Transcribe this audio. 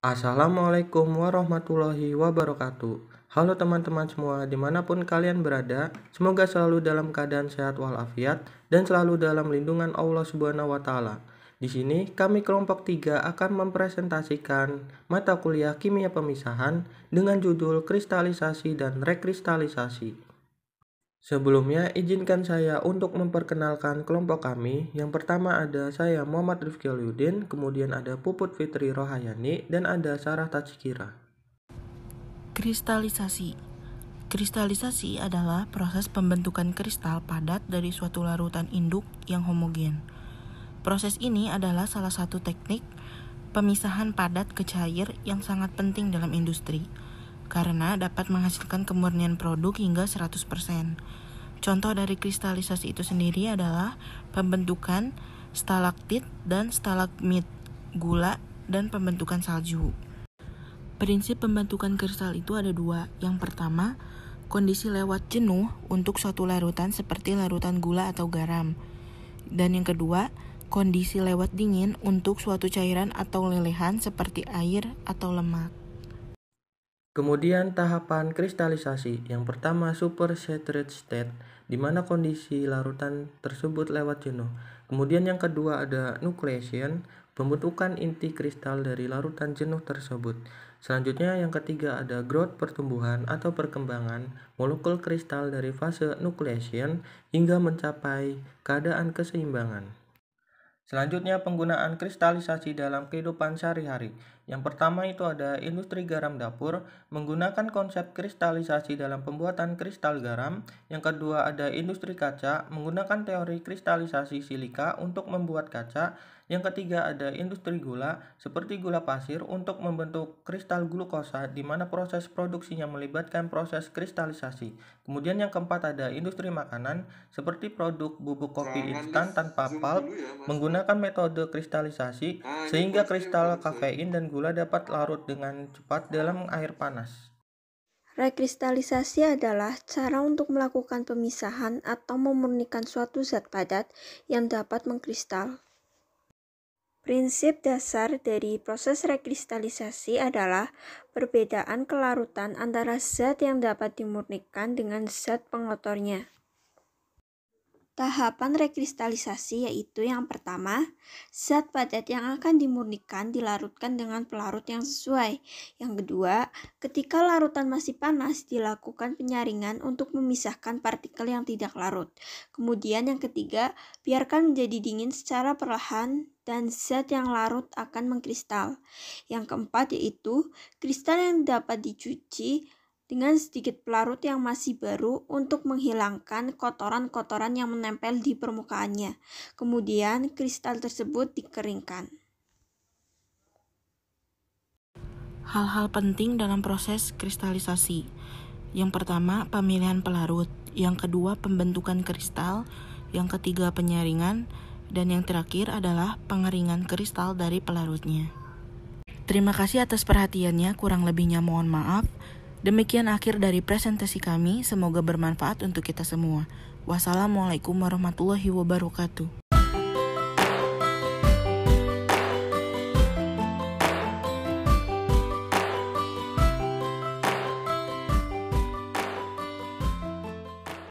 Assalamualaikum warahmatullahi wabarakatuh. Halo teman-teman semua, dimanapun kalian berada, semoga selalu dalam keadaan sehat walafiat dan selalu dalam lindungan Allah Subhanahu wa Ta'ala. Di sini kami kelompok 3 akan mempresentasikan mata kuliah kimia pemisahan dengan judul kristalisasi dan rekristalisasi. Sebelumnya, izinkan saya untuk memperkenalkan kelompok kami. Yang pertama ada saya Muhammad Rifki Alyudin, kemudian ada Puput Fitri Rohayani, dan ada Sarah Tachikira. Kristalisasi. Kristalisasi adalah proses pembentukan kristal padat dari suatu larutan induk yang homogen. Proses ini adalah salah satu teknik pemisahan padat ke cair yang sangat penting dalam industri, karena dapat menghasilkan kemurnian produk hingga 100%. Contoh dari kristalisasi itu sendiri adalah pembentukan stalaktit dan stalagmit, gula, dan pembentukan salju. Prinsip pembentukan kristal itu ada dua. Yang pertama, kondisi lewat jenuh untuk suatu larutan seperti larutan gula atau garam. Dan yang kedua, kondisi lewat dingin untuk suatu cairan atau lelehan seperti air atau lemak. Kemudian tahapan kristalisasi. Yang pertama supersaturated state, di mana kondisi larutan tersebut lewat jenuh. Kemudian yang kedua ada nucleation, pembentukan inti kristal dari larutan jenuh tersebut. Selanjutnya yang ketiga ada growth, pertumbuhan atau perkembangan molekul kristal dari fase nucleation hingga mencapai keadaan keseimbangan. Selanjutnya penggunaan kristalisasi dalam kehidupan sehari-hari. Yang pertama itu ada industri garam dapur menggunakan konsep kristalisasi dalam pembuatan kristal garam. Yang kedua ada industri kaca menggunakan teori kristalisasi silika untuk membuat kaca. Yang ketiga ada industri gula seperti gula pasir untuk membentuk kristal glukosa di mana proses produksinya melibatkan proses kristalisasi. Kemudian yang keempat ada industri makanan seperti produk bubuk kopi instan tanpa pulp menggunakan metode kristalisasi sehingga kristal kafein dan gula dapat larut dengan cepat dalam air panas. Rekristalisasi adalah cara untuk melakukan pemisahan atau memurnikan suatu zat padat yang dapat mengkristal. Prinsip dasar dari proses rekristalisasi adalah perbedaan kelarutan antara zat yang dapat dimurnikan dengan zat pengotornya. Tahapan rekristalisasi yaitu yang pertama, zat padat yang akan dimurnikan dilarutkan dengan pelarut yang sesuai. Yang kedua, ketika larutan masih panas dilakukan penyaringan untuk memisahkan partikel yang tidak larut. Kemudian yang ketiga, biarkan menjadi dingin secara perlahan dan zat yang larut akan mengkristal. Yang keempat yaitu kristal yang dapat dicuci dengan sedikit pelarut yang masih baru untuk menghilangkan kotoran-kotoran yang menempel di permukaannya. Kemudian kristal tersebut dikeringkan. Hal-hal penting dalam proses kristalisasi. Yang pertama, pemilihan pelarut. Yang kedua, pembentukan kristal. Yang ketiga, penyaringan. Dan yang terakhir adalah pengeringan kristal dari pelarutnya. Terima kasih atas perhatiannya, kurang lebihnya mohon maaf. Demikian akhir dari presentasi kami, semoga bermanfaat untuk kita semua. Wassalamualaikum warahmatullahi wabarakatuh.